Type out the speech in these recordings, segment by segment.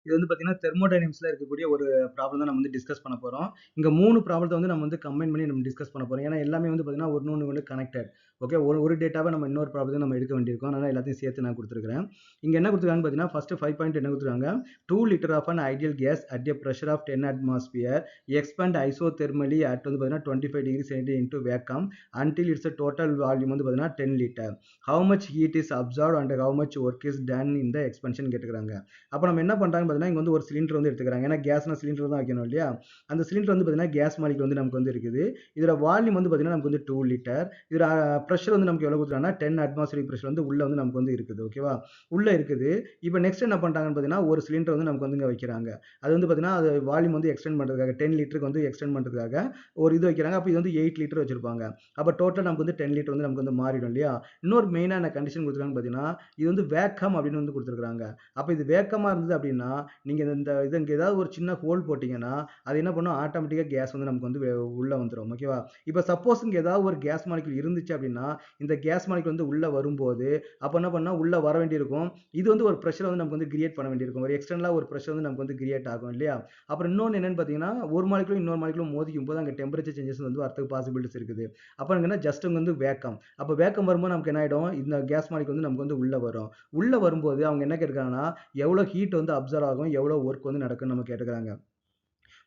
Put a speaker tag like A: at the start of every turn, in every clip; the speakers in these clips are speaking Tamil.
A: இது வந்து பார்த்தீங்கன்னா, தெர்மோடைனமிக்ஸ்ல இருக்கக்கூடிய ஒரு ப்ராப்ளம் தான் நம்ம வந்து டிஸ்கஸ் பண்ண போறோம். இங்க 3 ப்ராப்ளத்த வந்து நம்ம வந்து கம்பைன் பண்ணி நம்ம டிஸ்கஸ் பண்ண போறோம். ஏன்னா, எல்லாமே வந்து பார்த்தீங்கன்னா, ஒண்ணு வந்து கனெக்டட். ஓகே. ஒரு டேட்டாவ நம்ம இன்னொரு ப்ராப்ளத்த நம்ம எடுக்க வேண்டியிருக்கும். அதனால எல்லாத்தையும் சேர்த்து நான் குடுத்துருக்கிறேன். இங்க என்ன குடுத்துருக்காங்கன்னு பார்த்தீங்கன்னா, ஃபர்ஸ்ட் 5 பாயிண்ட் என்ன குடுத்துருக்காங்க? 2 litre of an ideal gas at a pressure of 10 atmosphere expand isothermally at வந்து பார்த்தீங்கன்னா 25 degree centigrade into vacuum until its total volume வந்து பார்த்தீங்கன்னா 10 litre. How much heat is absorbed and how much work is done in the expansion கேட்டுக்கிறாங்க. அப்ப நம்ம என்ன பண்றாங்கன்னு பார்த்தீங்கன்னா, இங்க வந்து ஒரு சிலிண்டர் வந்து எடுத்துக்கிறாங்க. ஏன்னா கேஸ்னா சிலிண்டர் தான் வைக்கணும் இல்லையா? அந்த சிலிண்டர் வந்து பார்த்தீங்கன்னா, கேஸ் மாலிக்யூல் வந்து நமக்கு வந்து இருக்குது. இதோட வால்யூம் வந்து பார்த்தீங்கன்னா, நமக்கு வந்து 2 லிட்டர். இதோட பிரஷர் வந்து நமக்கு எவ்வளவு குடுத்துருக்காங்கன்னா, 10 அட்மாஸ்பியரிக் பிரஷர் வந்து உள்ள வந்து நமக்கு வந்து இருக்குது. ஓகேவா? உள்ள இருக்குது. இப்ப நெக்ஸ்ட் என்ன பண்றாங்கன்னு பார்த்தீங்கன்னா, ஒரு சிலிண்டர் வந்து நமக்கு வந்து இங்க வைக்கிறாங்க. அது வந்து பார்த்தீங்கன்னா, அது வால்யூம் வந்து எக்ஸ்டெண்ட் பண்றதுக்காக 10 லிட்டருக்கு வந்து எக்ஸ்டெண்ட் பண்றதுக்காக ஒரு இது வைக்கிறாங்க. அப்ப இது வந்து 8 லிட்டர் வச்சிருப்பாங்க. அப்ப டோட்டல் நமக்கு வந்து 10 லிட்டர் வந்து நமக்கு வந்து மாறிடும் இல்லையா? இன்னொரு மெயினான கண்டிஷன் குடுத்துருக்காங்கன்னு பார்த்தீங்கன்னா, இது வந்து வேக்கம் அப்படின்னு வந்து குடுத்துருக்காங்க. அப்ப இது வேக்கமா இருந்தது அப்படின்னா, நீங்க இது இங்க ஏதாவது ஒரு சின்ன ஹோல் போட்டீங்கன்னா, அது என்ன பண்ணும் ஆட்டோமேட்டிக்கா கேஸ் வந்து நமக்கு வந்து உள்ள வந்துரும். ஓகேவா? இப்ப சப்போஸ் இங்க ஏதாவது ஒரு கேஸ் மாலிக்யூல் இருந்துச்சு அப்படின்னா, இந்த கேஸ் மாலிக்யூல் வந்து உள்ள வரும்போது, அப்ப என்ன பண்ணா உள்ள வர வேண்டியிருக்கும். இது வந்து ஒரு பிரஷர் வந்து நமக்கு வந்து கிரியேட் பண்ண வேண்டியிருக்கும். ஒரு எக்ஸ்டர்னலா ஒரு பிரஷர் வந்து நமக்கு வந்து கிரியேட் ஆகும் இல்லையா? அப்புறம் இன்னொன்னு என்னன்னு பார்த்தீங்கன்னா, ஒரு மாலிக்யூலும் இன்னொரு மாலிக்யூலும் மோதிக்கும்போது அங்க டெம்பரேச்சர் சேஞ்சஸ் வந்து வரதுக்கு பாசிபிலிட்டிஸ் இருக்குது. அப்ப என்ன ஜஸ்ட் அங்க வந்து வேக்கம். அப்ப வேக்கம் வரும்போது நமக்கு என்ன ஆயிடும்? இந்த கேஸ் மாலிக்யூல் வந்து நமக்கு வந்து உள்ள வரும். உள்ள வரும்போது அவங்க என்ன கேட்கிறாங்கன்னா, எவ்வளோ ஹீட் வந்து அப்சர்வ் ஆகும், எவ்வளோ ஒர்க் வந்து நடக்கும்னு நம்ம கேட்டுக்கிறாங்க.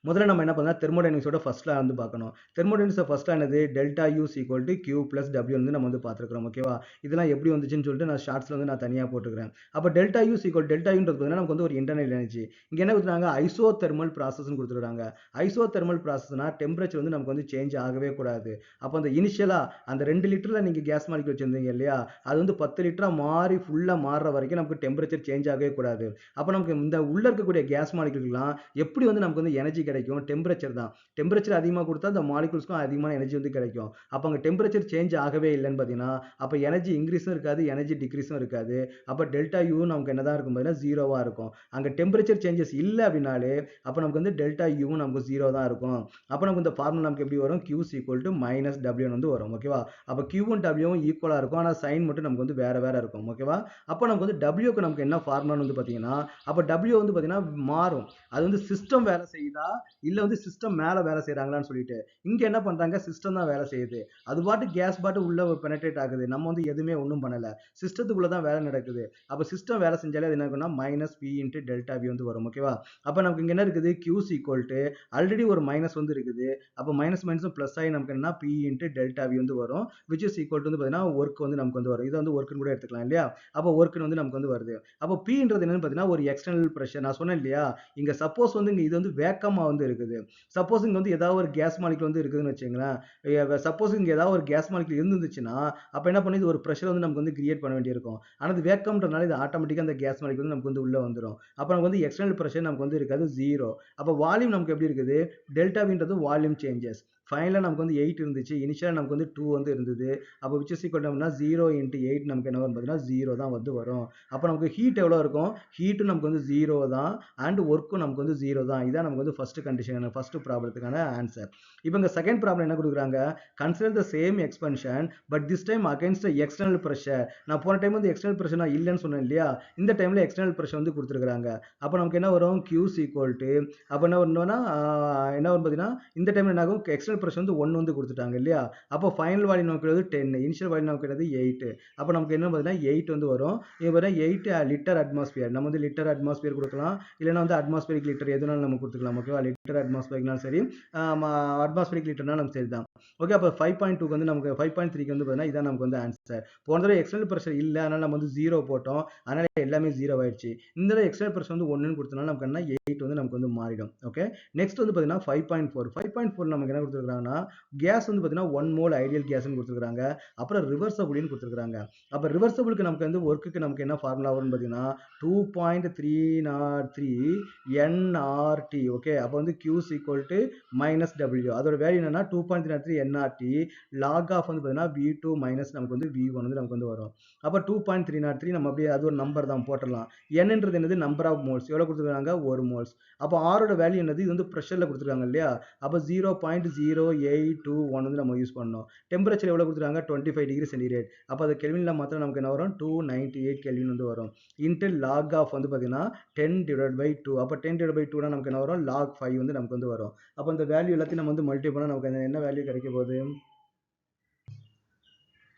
A: முதல்ல நம்ம என்ன பண்ணலாம் தெர்மோடைனமிக்ஸோட ஃபர்ஸ்ட் லா வந்து பார்க்கணும். தெர்மோடைனமிக்ஸ் ஃபர்ஸ்ட் லா என்னது? Delta U is equal to Q plus W வந்து நம்ம வந்து பார்த்துருக்கிறோம். ஓகேவா? இதெல்லாம் எப்படி வந்துச்சுன்னு சொல்லிட்டு நான் ஷார்ட்ஸ்ல வந்து நான் தனியா போட்டுக்கிறேன். அப்ப delta U is equal delta யூன்றது பார்த்தீங்கன்னா நமக்கு வந்து ஒரு இன்டர்னல் எனர்ஜி. இங்க என்ன கொடுத்துருக்காங்க? ஐசோதெர்மல் ப்ராசஸ்ன்னு கொடுத்துருக்காங்க. ஐசோதெர்மல் ப்ராசஸ்னா டெம்பரேச்சர் வந்து நமக்கு வந்து சேஞ்ச் ஆகவே கூடாது. அப்ப அந்த இனிஷியலா அந்த 2 லிட்டர்ல நீங்க கேஸ் மாலிக்யூல் வச்சிருந்தீங்க இல்லையா? அது வந்து 10 லிட்டரா மாறி ஃபுல்லா மாறுற வரைக்கும் நமக்கு டெம்பரேச்சர் சேஞ்ச் ஆகவே கூடாது. அப்ப நமக்கு இந்த உள்ள இருக்கக்கூடிய கேஸ் மாலிக்யூல்கலாம் எப்படி வந்து நமக்கு வந்து எனர்ஜி கிடைக்கும்? டெம்பரேச்சர் தான். டெம்பரேச்சர் அதிகமா குடுத்தா அந்த மாலிக்யூல்ஸ்க்கும் அதிகமான எனர்ஜி வந்து கிடைக்கும். அப்ப அங்க டெம்பரேச்சர் சேஞ்ச் ஆகவே இல்லன்னு பார்த்தீங்கன்னா, அப்ப எனர்ஜி இன்கிரீஸும் இருக்காது, எனர்ஜி டிக்ரீஸும் இருக்காது. அப்ப டெல்டா யூ நமக்கு என்னதான் இருக்கும் பார்த்தீங்கன்னா, 0வா இருக்கும். அங்க டெம்பரேச்சர் சேஞ்சஸ் இல்ல அப்படின்னாலே, அப்ப நமக்கு வந்து டெல்டா யூவும் நமக்கு 0 தான் இருக்கும். அப்ப நமக்கு இந்த ஃபார்முலா நமக்கு எப்படி வரும்? Q மைனஸ் W வந்து வரும். ஓகேவா? அப்ப Qவும் Wவும் ஈக்குவலா இருக்கும். ஆனா சைன் மட்டும் நமக்கு வந்து வேற வேற இருக்கும். ஓகேவா? அப்ப நமக்கு வந்து Wக்கு நமக்கு என்ன ஃபார்முலான்னு வந்து பார்த்தீங்கன்னா, அப்ப W வந்து பார்த்தீங்கன்னா மாறும். அது வந்து சிஸ்டம் வேலை செய்யுதா? இல்ல வந்து சிஸ்டம் மேல வேலை செய்றாங்களான்னு சொல்லிட்டு. இங்க என்ன பண்றாங்க? சிஸ்டம் தான் வேலை செய்யுது. அது பாட்டு கேஸ் பாட்டு உள்ள பெனட்ரேட் ஆகுது. நம்ம வந்து எதுவுமே ஒண்ணும் பண்ணல. சிஸ்டத்துக்குள்ள தான் வேலை நடக்குது. அப்ப சிஸ்டம் வேலை செஞ்சாலே அது என்ன ஆகும்னா minus P into delta V வந்து வரும். ஓகேவா? அப்ப நமக்கு இங்க என்ன இருக்குது? Q is equal to already ஒரு மைனஸ் வந்து இருக்குது. அப்ப மைனஸ் மைனஸும் பிளஸ் ஆகி நமக்கு என்ன பி இன்டு டெல்டா வி வந்து வரும். விச் இஸ் ஈக்குவல் டு வந்து பார்த்தீங்கன்னா ஒர்க் வந்து நமக்கு வந்து வரும். இதை வந்து ஒர்க்னு கூட எடுத்துக்கலாம் இல்லையா? அப்ப ஒர்க்னு வந்து நமக்கு வந்து வருது. அப்போ Pன்றது என்னன்னு பார்த்தீங்கன்னா ஒரு எக்ஸ்டர்னல் பிரஷர். நான் சொன்னேன் இல்லையா? இங்க சப்போஸ் வந்து இது வந்து வேக்கமா வந்து இருக்குது. சப்போஸ் இங்க வந்து ஏதாவது ஒரு கேஸ் மாலிக்யூல் வந்து இருக்குதுன்னு வச்சுங்களேன். சப்போஸ் இங்க ஏதாவது ஒரு கேஸ் மாலிக்யூல் இருந்துச்சுன்னா, அப்ப என்ன பண்ணுது ஒரு பிரஷர் வந்து நமக்கு வந்து கிரியேட் பண்ண வேண்டியிருக்கும். ஆனா இது வேக்கம்ன்றனால இது ஆட்டோமேட்டிக்கா அந்த கேஸ் மாலிக்யூல் நமக்கு வந்து உள்ள வந்துரும். அப்ப நமக்கு வந்து எக்ஸ்டர்னல் பிரஷர் நமக்கு வந்து இருக்காது 0. அப்ப வால்யூம் நமக்கு எப்படி இருக்குது? டெல்டா வின்றது வால்யூம் சேஞ்சஸ். ஃபைனலா நமக்கு வந்து 8 இருந்துச்சு. இனிஷியலா நமக்கு வந்து 2 வந்து இருந்தது. அப்ப which is equal to 0 into 8 நமக்கு என்ன வரும் பார்த்தீங்கன்னா 0 தான் வந்து வரும். அப்ப நமக்கு ஹீட் எவ்வளவு இருக்கும்? ஹீட்டும் நமக்கு வந்து 0 தான் அண்ட் ஒர்க்கும் நமக்கு வந்து 0 தான். இதான் நமக்கு வந்து ஃபர்ஸ்ட் கண்டிஷன், ஃபர்ஸ்ட் ப்ராப்ளத்துக்கான ஆன்சர். இப்போ இங்க செகண்ட் ப்ராப்ளம் என்ன கொடுக்குறாங்க? Consider the same expansion but this time against external pressure. நான் போன டைம் வந்து எக்ஸ்டர்னல் பிரஷர் நான் இல்லைன்னு சொன்னேன் இல்லையா? இந்த டைம்ல எக்ஸ்டர்னல் பிரஷர் வந்து கொடுத்துருக்காங்க. அப்ப நமக்கு என்ன வரும்? Q is equal to அப்ப என்ன வரும்னா என்ன வரும் பார்த்தீங்கன்னா இந்த டைம்ல என்ன ஆகும்? எக்ஸ்டர்னல் பிரஷர் வந்து 1 வந்து கொடுத்துட்டாங்க இல்லையா? அப்போ ஃபைனல் வால்யூம் நமக்கு 10, இனிஷியல் வால்யூம் நமக்கு 8. அப்ப நமக்கு என்ன பார்த்தீங்கன்னா 8 வந்து வரும். இது பார்த்தீங்கன்னா 8 லிட்டர் அட்மாஸ்பியர். நம்ம வந்து லிட்டர் அட்மாஸ்பியர் கொடுக்கலாம். இல்லைன்னா வந்து அட்மாஸ்பியரிக் லிட்டர் எதுனாலும் நம்ம கொடுத்துக்கலாம். ஓகேவா? லிட்டர் அட்மாஸ்பியர்னாலும் சரி, அட்மாஸ்பியரிக் லிட்டர்னாலும் சரி தான். ஓகே. அப்ப 5.2க்கு வந்து நமக்கு 5.3க்கு வந்து பார்த்தீங்கன்னா இதான் நமக்கு வந்து ஆன்சர். போன தடவை எக்ஸ்டர்னல் பிரஷர் இல்ல. அதனால நம்ம வந்து 0 போட்டோம். அதனால எல்லாமே 0 ஆயிடுச்சு. இந்த தடவை எக்ஸ்டர்னல் பிரஷர் வந்து 1ன்னு கொடுத்தனால நமக்கு என்ன 8 வந்து நமக்கு வந்து மாறிடும். ஓகே. நெக்ஸ்ட் வந்து பார்த்தீங்கன்னா 5.4. 5.4 நமக்கு என்ன கொடுத்துருக்காங்கன்னா கேஸ் வந்து பார்த்தீங்கன்னா 1 மோல் ஐடியல் கேஸ்னு கொடுத்துருக்காங்க. அப்புறம் ரிவர்சபிள்னு கொடுத்துருக்காங்க. அப்ப ரிவர்சபிளுக்கு நமக்கு வந்து ஒர்க்குக்கு நமக்கு என்ன ஃபார்முலா வரும்னு பார்த்தீங்கன்னா 2.303 NRT. ஓகே. அப்ப வந்து Q is equal to minus W. அதோட வேல்யூ என்னன்னா 2.303 NRT log ஆஃப் வந்து பார்த்தீங்கன்னா V2 மைனஸ் நமக்கு வந்து V1 வந்து நமக்கு வந்து வரும். அப்ப 2.303 நம்ம அப்படியே அது ஒரு நம்பர் தான் போட்டுடலாம். Nன்றது என்னது? Number of moles. எவ்வளவு கொடுத்துருக்காங்க? 1 மோல்ஸ். அப்ப R ஓட வேல்யூ என்னது? இது வந்து பிரஷர்ல கொடுத்துருக்காங்க இல்லையா? அப்ப 0.001 0.0821 வந்து நம்ம யூஸ் பண்ணோம். டெம்பரேச்சர் எவ்வளோ கொடுத்துருக்காங்க 25 டிகிரி சென்டிகிரேட். அப்போ அது கெல்வினில் மாத்திரம் நமக்கு என்ன வரும் 298 கெல்வின் வந்து வரும். இன்ட்டு லாக் ஆஃப் வந்து பார்த்தீங்கன்னா 10/2. அப்போ 10/2 நமக்கு என்ன வரும் log 5 வந்து நமக்கு வந்து வரும். அப்போ இந்த வேல்யூ எல்லாத்தையும் நம்ம வந்து மல்டிப்ளை பண்ணால் நமக்கு என்ன வேல்யூ கிடைக்க போகுது?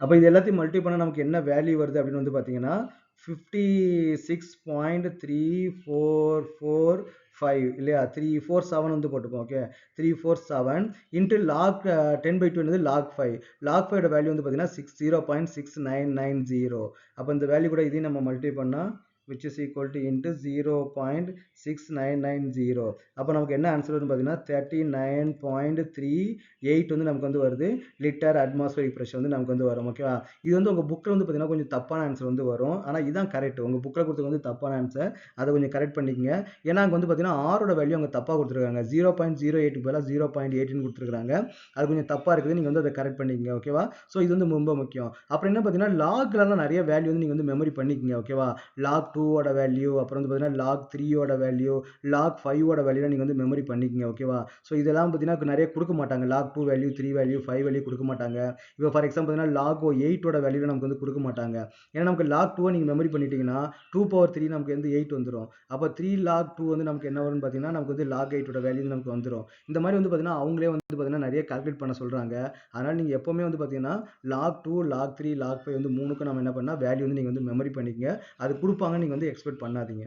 A: அப்போ இது எல்லாத்தையும் மல்டிப்ளை பண்ணால் நமக்கு என்ன வேல்யூ வருது அப்படின்னு வந்து பார்த்தீங்கன்னா 56.3445 இல்லையா 347 வந்து போட்டுப்போம். ஓகே 347 இன்ட்டு லாக் 10/2 என்னது லாக் 5. லாக் 5 வேல்யூ வந்து பார்த்தீங்கன்னா 60.6990. அப்போ இந்த வேல்யூ கூட இதையும் நம்ம மல்டிப்ளை பண்ணால் which is equal to into 0.6990. அப்போ நமக்கு என்ன ஆன்சர் வரும்னு பார்த்தீங்கன்னா 39.38 வந்து நமக்கு வந்து வருது லிட்டர் அட்மாஸ்பரிக் ப்ரெஷர் வந்து நமக்கு வந்து வரும். ஓகேவா? இது வந்து உங்கள் புக்கில் வந்து பார்த்தீங்கன்னா கொஞ்சம் தப்பான ஆன்சர் வந்து வரும். ஆனால் இதுதான் கரெக்ட். உங்கள் புக்கில் கொடுத்தது வந்து தப்பான ஆன்சர். அதை கொஞ்சம் கரெக்ட் பண்ணிக்கங்க. ஏன்னா அங்கே வந்து பார்த்தீங்கன்னா ஆரோட வேல்யூ அங்கே தப்பாக கொடுத்துருக்காங்க. 0.08 பதிலாக 0.18 கொடுத்துருக்காங்க. அது கொஞ்சம் தப்பாக இருக்குது. நீங்கள் வந்து அதை கரெக்ட் பண்ணிக்கங்க. ஓகேவா? ஸோ இது வந்து ரொம்ப முக்கியம். அப்புறம் என்ன பார்த்தீங்கன்னா லாக்லாம் நிறைய வேல்யூ வந்து நீங்கள் வந்து மெமரி பண்ணிக்கங்க. ஓகேவா? லாக் 2ஓட வேல்யூ, அப்புறம் வந்து பார்த்தீங்கன்னா லாக் 3ஓட வேல்யூ, லாக் 5ஓட வேல்யூ நீங்கள் வந்து மெமரி பண்ணிக்கங்க. ஓகேவா? ஸோ இதெல்லாம் பார்த்தீங்கன்னா நிறைய கொடுக்க மாட்டாங்க. லாக் 2 வேல்யூ, 3 வேல்யூ, 5 வேல்யூ கொடுக்க மாட்டாங்க. இப்போ ஃபார் எக்ஸாம்பிள் பார்த்தீங்கன்னா லாக் 8ஓட வேல்யூ நமக்கு வந்து கொடுக்க மாட்டாங்க. ஏன்னா நமக்கு லாக் 2 நீங்கள் மெமரி பண்ணிட்டீங்கன்னா 2/3 நமக்கு வந்து 8 வந்துடும். அப்போ 3 லாக் 2 வந்து நமக்கு என்ன வரும்னு பார்த்தீங்கன்னா நமக்கு வந்து லாக் 8ஓட வேல்யூ நமக்கு வந்துடும். இந்த மாதிரி வந்து பார்த்தீங்கன்னா அவங்களே வந்து பார்த்தீங்கன்னா நிறைய கால்குலேட் பண்ண சொல்கிறாங்க. அதனால் நீங்கள் எப்போவுமே வந்து பார்த்தீங்கன்னா லாக் 2, லாக் 3, லாக் 5 வந்து மூணுக்கும் நம்ம என்ன பண்ணால் வேல்யூ வந்து நீங்கள் வந்து மெமரி பண்ணிக்கங்க. அது கொடுப்பாங்க நீங்கள் வந்து எக்ஸ்பெக்ட் பண்ணாதீங்க.